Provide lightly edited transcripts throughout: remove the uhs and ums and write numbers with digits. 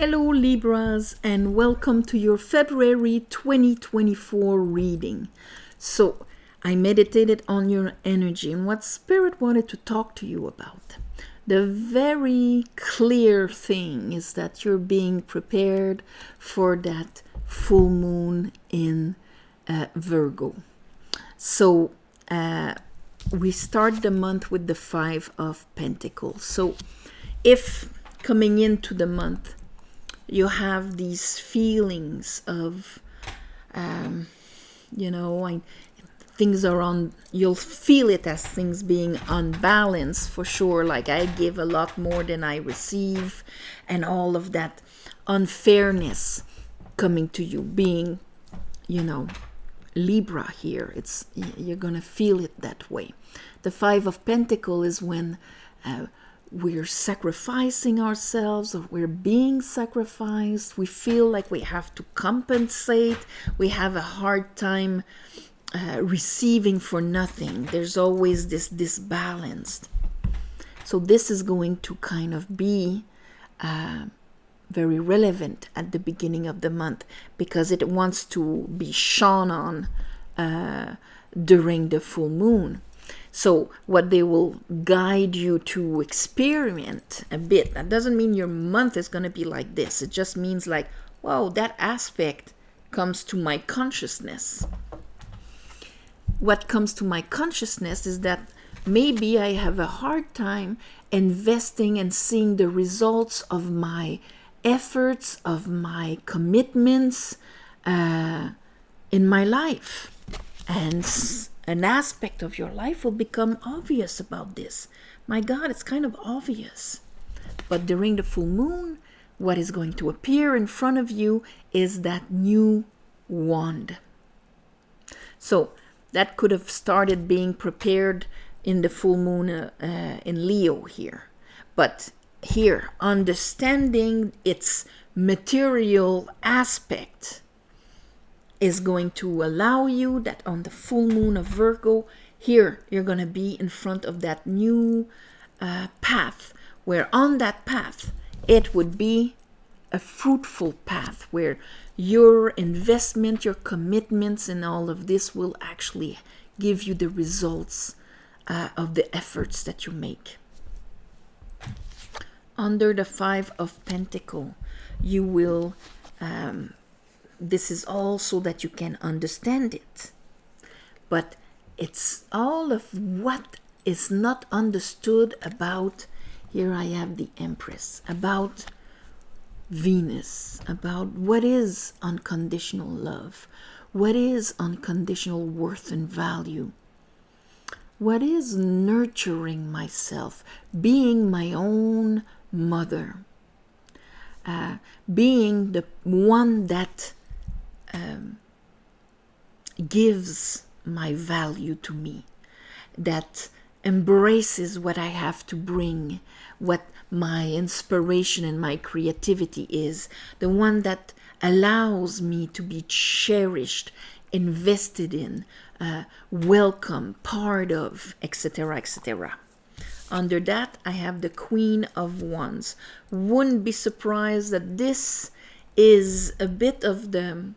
Hello Libras, and welcome to your February 2024 reading. So, I meditated on your energy and what Spirit wanted to talk to you about. The very clear thing is that you're being prepared for that full moon in Virgo. So, we start the month with the Five of Pentacles. So, if coming into the month, you have these feelings of, things are on, you'll feel it as things being unbalanced for sure, like I give a lot more than I receive, and all of that unfairness coming to you, being, Libra here. You're going to feel it that way. The Five of Pentacles is when we're sacrificing ourselves, or we're being sacrificed. We feel like we have to compensate. We have a hard time receiving for nothing. There's always this disbalance. So this is going to kind of be very relevant at the beginning of the month, because it wants to be shone on during the full moon. So what they will guide you to experiment a bit, that doesn't mean your month is going to be like this. It just means like, whoa, that aspect comes to my consciousness. What comes to my consciousness is that maybe I have a hard time investing and seeing the results of my efforts, of my commitments in my life. And an aspect of your life will become obvious about this. My God, it's kind of obvious. But during the full moon, what is going to appear in front of you is that new wand. So that could have started being prepared in the full moon in Leo here. But here, understanding its material aspect is going to allow you that on the full moon of Virgo, here you're going to be in front of that new path, where on that path it would be a fruitful path, where your investment, your commitments and all of this will actually give you the results of the efforts that you make. Under the Five of Pentacles, you will this is all so that you can understand it. But it's all of what is not understood about, here I have the Empress, about Venus, about what is unconditional love, what is unconditional worth and value, what is nurturing myself, being my own mother, being the one that gives my value to me, that embraces what I have to bring, what my inspiration and my creativity is, the one that allows me to be cherished, invested in, welcome, part of, etc., etc. Under that, I have the Queen of Wands. Wouldn't be surprised that this is a bit of the,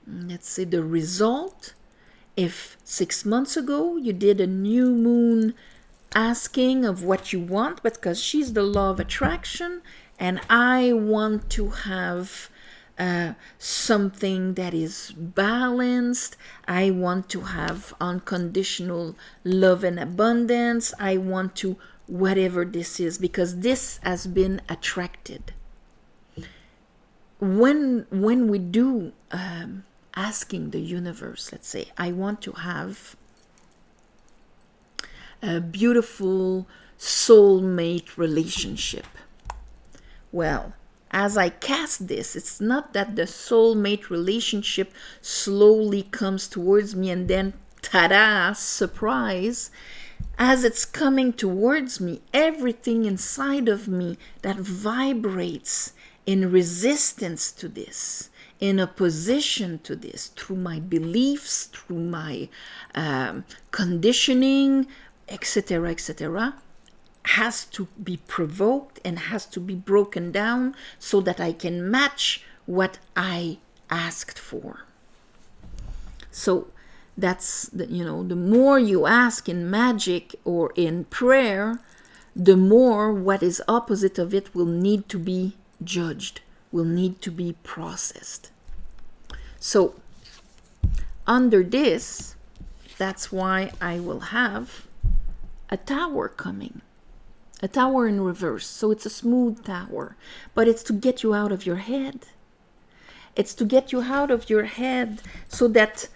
let's say, the result. If 6 months ago you did a new moon asking of what you want, but because she's the law of attraction, and I want to have something that is balanced, I want to have unconditional love and abundance, I want to whatever this is, because this has been attracted. When we do asking the universe, let's say, I want to have a beautiful soulmate relationship. Well, as I cast this, it's not that the soulmate relationship slowly comes towards me and then, ta-da, surprise. As it's coming towards me, everything inside of me that vibrates in resistance to this, in opposition to this, through my beliefs, through my conditioning, etc., etc., has to be provoked and has to be broken down so that I can match what I asked for. So that's the more you ask in magic or in prayer, the more what is opposite of it will need to be judged, will need to be processed. So under this, that's why I will have a tower coming. A tower in reverse. So it's a smooth tower. But it's to get you out of your head. It's to get you out of your head so that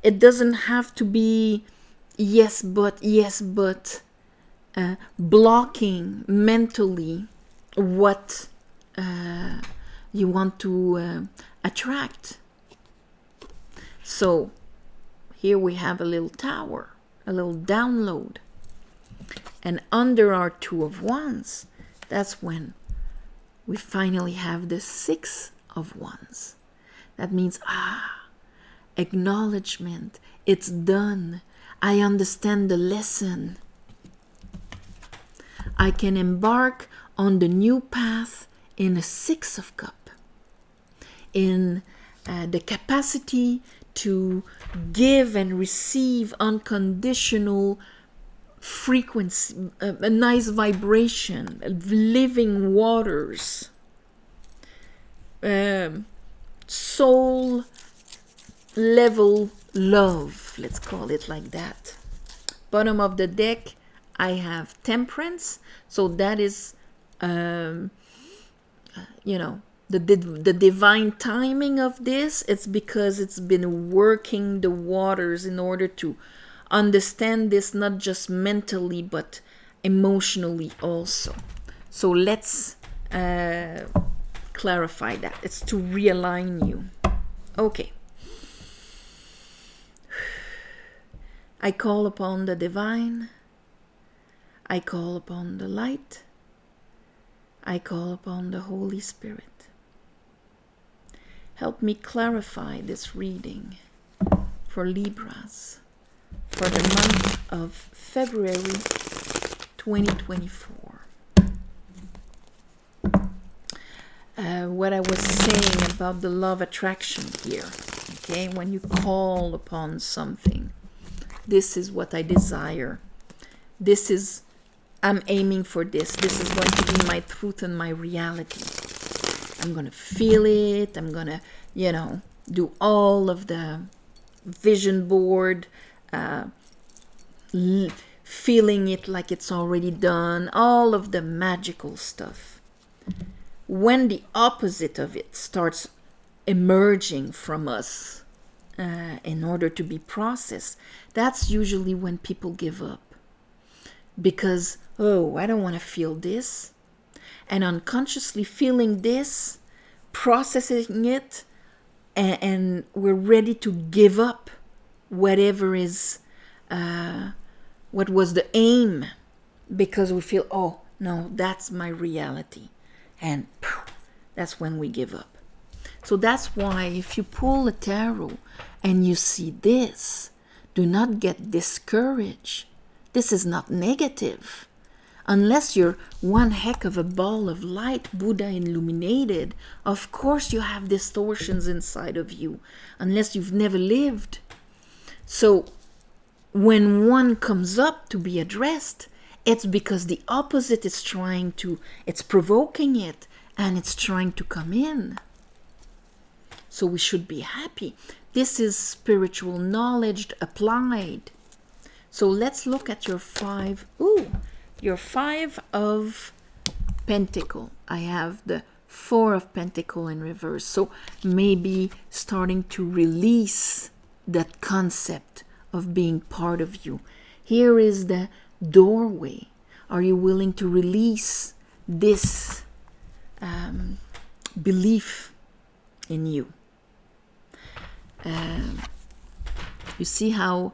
it doesn't have to be yes, but, blocking mentally what you want to attract. So here we have a little tower, a little download. And under our Two of Wands, that's when we finally have the Six of Wands. That means, acknowledgement. It's done. I understand the lesson. I can embark on the new path in a Six of Cups. In the capacity to give and receive unconditional frequency, a nice vibration, living waters, soul level love, let's call it like that. Bottom of the deck, I have Temperance, so that is the divine timing of this. It's because it's been working the waters in order to understand this, not just mentally but emotionally also. So let's clarify that. It's to realign you. Okay. I call upon the divine. I call upon the light. I call upon the Holy Spirit. Help me clarify this reading for Libras for the month of February 2024. What I was saying about the law of attraction here, okay? When you call upon something, this is what I desire. This is, I'm aiming for this. This is going to be my truth and my reality. I'm going to feel it. I'm going to, do all of the vision board, feeling it like it's already done, all of the magical stuff. When the opposite of it starts emerging from us in order to be processed, that's usually when people give up. Because, I don't want to feel this. And unconsciously feeling this, processing it, and we're ready to give up whatever is, what was the aim, because we feel, no, that's my reality. And that's when we give up. So that's why if you pull a tarot and you see this, do not get discouraged. This is not negative. Unless you're one heck of a ball of light, Buddha illuminated, of course you have distortions inside of you, unless you've never lived. So when one comes up to be addressed, it's because the opposite is it's provoking it, and it's trying to come in. So we should be happy. This is spiritual knowledge applied. So let's look at your five. Your Five of Pentacle. I have the Four of Pentacle in reverse. So maybe starting to release that concept of being part of you. Here is the doorway. Are you willing to release this belief in you? You see how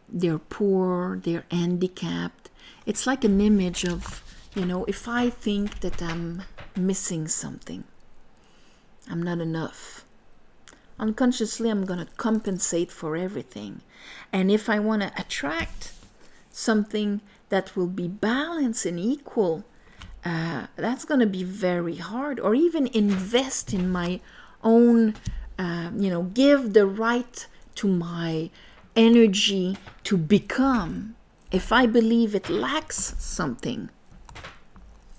they're poor, they're handicapped. It's like an image of, if I think that I'm missing something, I'm not enough. Unconsciously, I'm going to compensate for everything. And if I want to attract something that will be balanced and equal, that's going to be very hard. Or even invest in my own, give the right to my energy to become. If I believe it lacks something,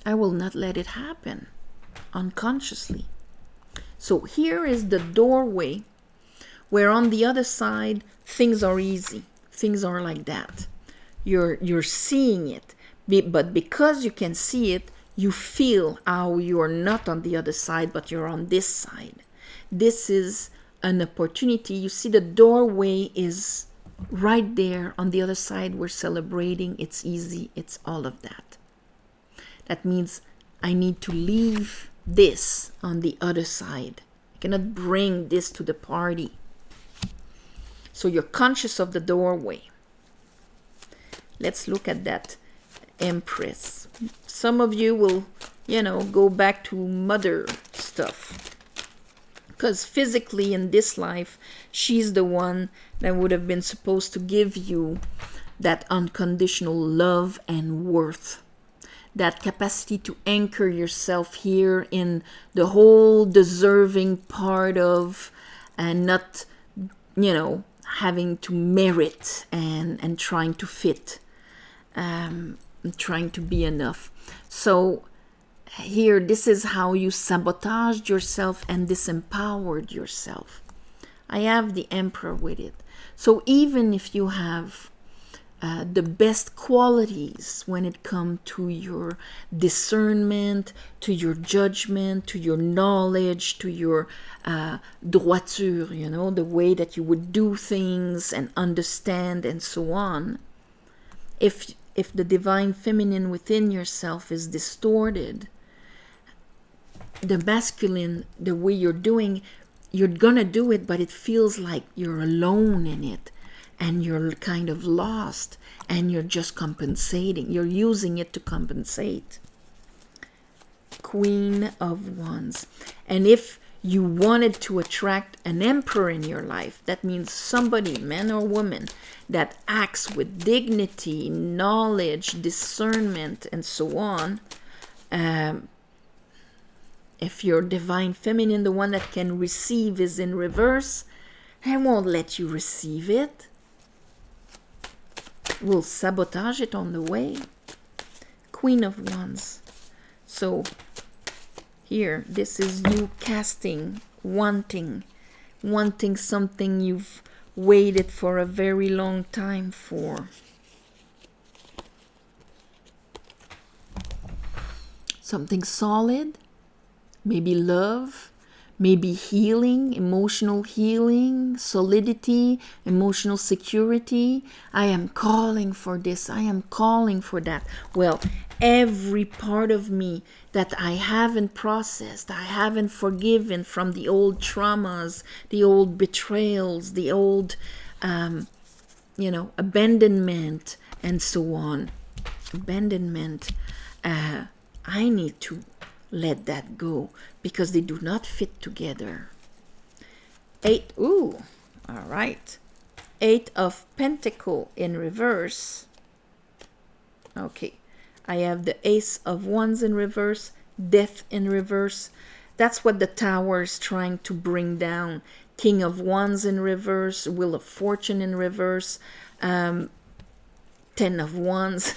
I will not let it happen unconsciously. So here is the doorway where on the other side things are easy. Things are like that. You're seeing it, but because you can see it, you feel how you're not on the other side, but you're on this side. This is an opportunity. You see, the doorway is right there. On the other side, we're celebrating. It's easy. It's all of that. That means I need to leave this on the other side. I cannot bring this to the party. So you're conscious of the doorway. Let's look at that Empress. Some of you will, go back to mother stuff. Because physically in this life, she's the one that would have been supposed to give you that unconditional love and worth. That capacity to anchor yourself here in the whole deserving part of, and not, having to merit and trying to fit, trying to be enough. So here, this is how you sabotaged yourself and disempowered yourself. I have the Emperor with it. So even if you have the best qualities when it comes to your discernment, to your judgment, to your knowledge, to your droiture, the way that you would do things and understand and so on. If the divine feminine within yourself is distorted, the masculine, the way you're doing, you're gonna do it, but it feels like you're alone in it. And you're kind of lost, and you're just compensating. You're using it to compensate. Queen of Wands. And if you wanted to attract an emperor in your life, that means somebody, man or woman, that acts with dignity, knowledge, discernment, and so on. If your divine feminine, the one that can receive, is in reverse, I won't let you receive it. Will sabotage it on the way. Queen of Wands. So here, this is you casting, wanting something you've waited for a very long time for. Something solid, maybe love, maybe healing, emotional healing, solidity, emotional security. I am calling for this. I am calling for that. Well, every part of me that I haven't processed, I haven't forgiven from the old traumas, the old betrayals, the old, abandonment, and so on. Abandonment. I need to let that go, because they do not fit together. 8, all right. 8 of Pentacles in reverse. Okay, I have the Ace of Wands in reverse, Death in reverse. That's what the Tower is trying to bring down. King of Wands in reverse, Wheel of Fortune in reverse, 10 of Wands.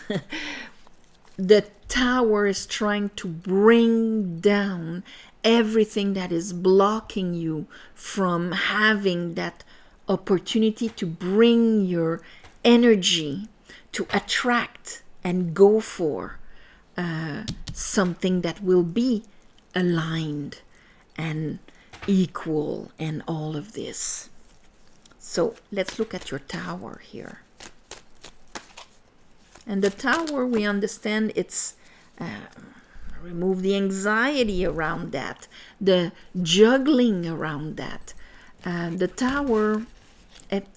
The Tower is trying to bring down everything that is blocking you from having that opportunity to bring your energy to attract and go for something that will be aligned and equal and all of this. So let's look at your Tower here. And the Tower, we understand it's remove the anxiety around that, the juggling around that. The Tower,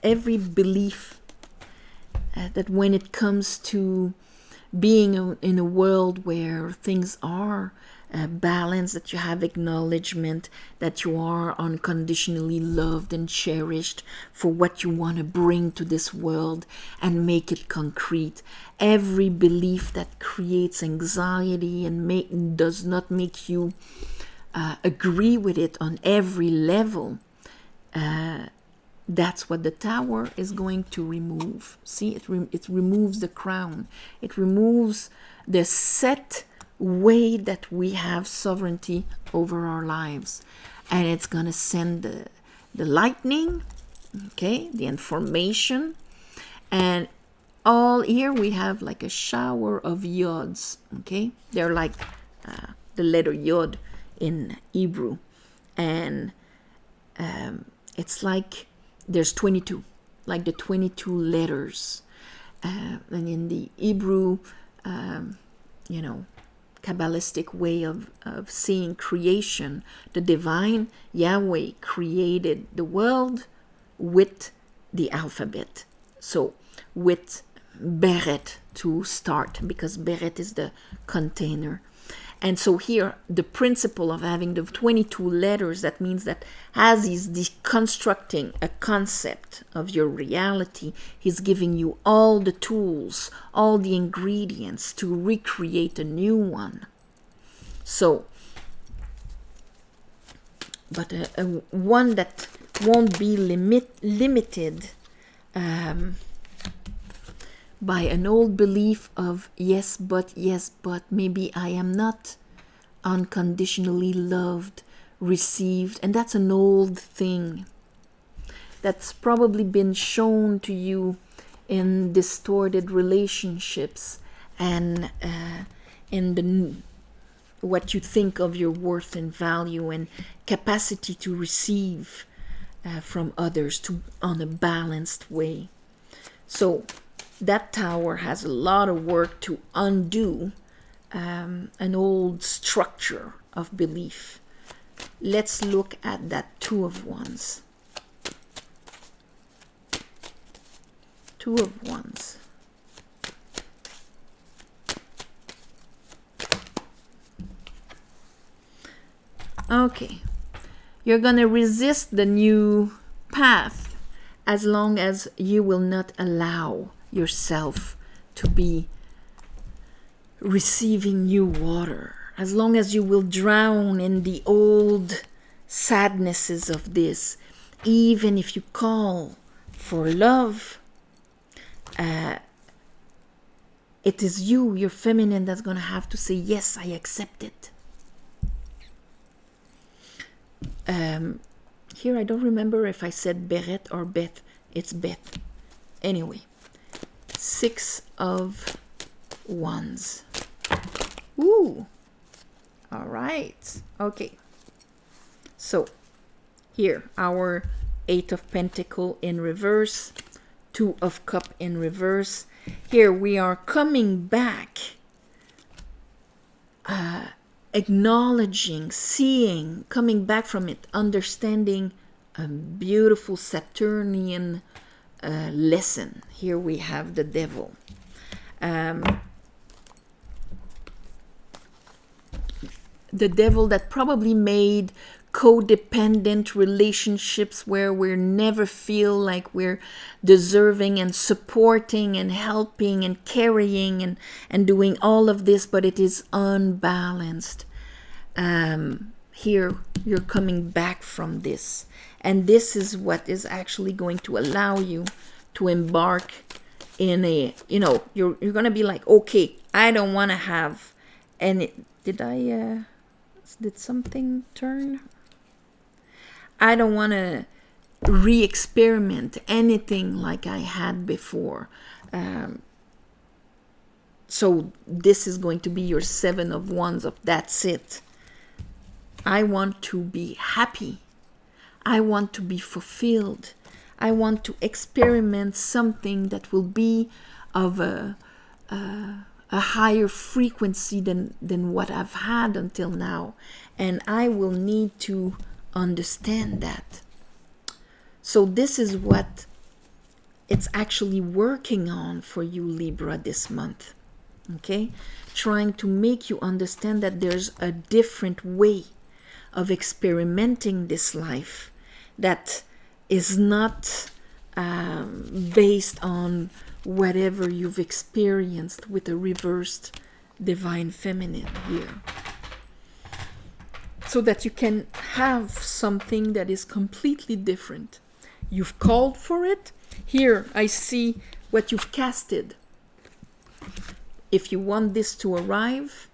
every belief that when it comes to being in a world where things are balance, that you have acknowledgement, that you are unconditionally loved and cherished for what you want to bring to this world and make it concrete. Every belief that creates anxiety and does not make you agree with it on every level, that's what the tower is going to remove. See, it removes the crown. It removes the set way that we have sovereignty over our lives. And it's going to send the lightning, okay, the information. And all here we have like a shower of yods, okay? They're like the letter yod in Hebrew. And it's like there's 22, like the 22 letters. And in the Hebrew, Kabbalistic way of seeing creation, the divine Yahweh created the world with the alphabet. So with Beret to start, because Beret is the container. And so here, the principle of having the 22 letters, that means that as he's deconstructing a concept of your reality, he's giving you all the tools, all the ingredients to recreate a new one. So, but a one that won't be limited by an old belief of yes, but maybe I am not unconditionally loved, received. And that's an old thing that's probably been shown to you in distorted relationships and in what you think of your worth and value and capacity to receive from others on a balanced way. So that tower has a lot of work to undo an old structure of belief. Let's look at that Two of Wands. Two of Wands. Okay. You're going to resist the new path as long as you will not allow yourself to be receiving new water, as long as you will drown in the old sadnesses of this. Even if you call for love, it is you, your feminine, that's going to have to say, yes, I accept it. Here I don't remember if I said Beret or Beth. It's Beth. Anyway. Six of Wands. Ooh. All right. Okay. So, here, our Eight of Pentacle in reverse, Two of Cup in reverse. Here we are coming back, acknowledging, seeing, coming back from it, understanding a beautiful Saturnian lesson. Here we have the devil. The devil that probably made codependent relationships where we never feel like we're deserving and supporting and helping and carrying and doing all of this, but it is unbalanced. Here you're coming back from this. And this is what is actually going to allow you to embark in a, you're going to be like, okay, I don't want to have any, did something turn? I don't want to re-experiment anything like I had before. So this is going to be your Seven of Wands of that's it. I want to be happy. I want to be fulfilled. I want to experiment something that will be of a higher frequency than what I've had until now. And I will need to understand that. So this is what it's actually working on for you, Libra, this month. Okay? Trying to make you understand that there's a different way of experimenting this life that is not based on whatever you've experienced with a reversed divine feminine here. So that you can have something that is completely different. You've called for it. Here I see what you've casted. If you want this to arrive,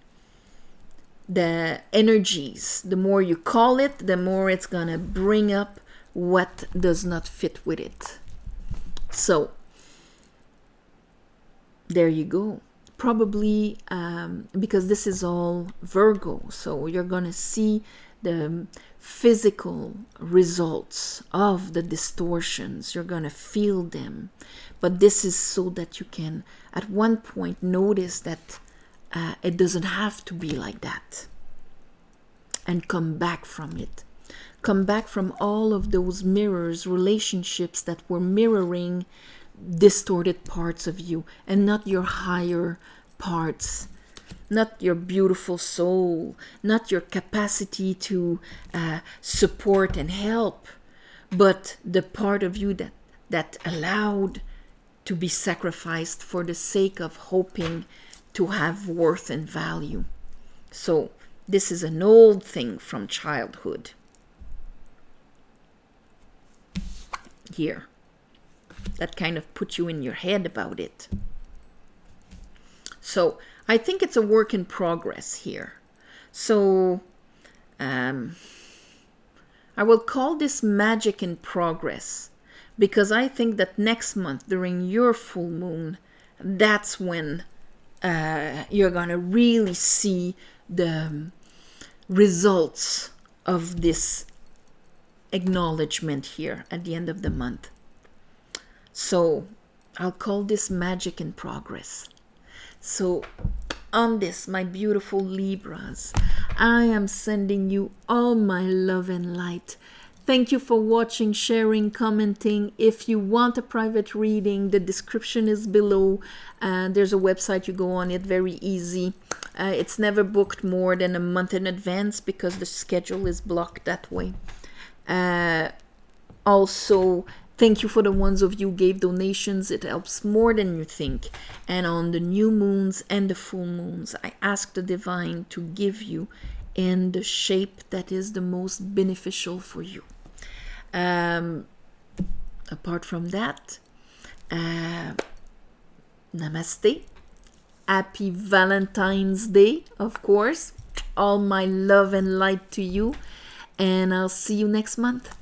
the energies, the more you call it, the more it's gonna bring up what does not fit with it. So there you go. Probably because this is all Virgo, so you're gonna see the physical results of the distortions. You're gonna feel them, but this is so that you can at one point notice that it doesn't have to be like that, and come back from it. Come back from all of those mirrors, relationships that were mirroring distorted parts of you and not your higher parts, not your beautiful soul, not your capacity to support and help, but the part of you that allowed to be sacrificed for the sake of hoping to have worth and value. So this is an old thing from childhood. Here. That kind of put you in your head about it. So I think it's a work in progress here. So I will call this magic in progress, because I think that next month during your full moon, that's when you're going to really see the results of this acknowledgement here at the end of the month. So I'll call this magic in progress. So on this, my beautiful Libras, I am sending you all my love and light. Thank you for watching, sharing, commenting. If you want a private reading, the description is below. There's a website, you go on it, very easy. It's never booked more than a month in advance because the schedule is blocked that way. Also, thank you for the ones of you who gave donations. It helps more than you think. And on the new moons and the full moons, I ask the divine to give you in the shape that is the most beneficial for you. Apart from that, namaste. Happy Valentine's Day, of course. All my love and light to you. And I'll see you next month.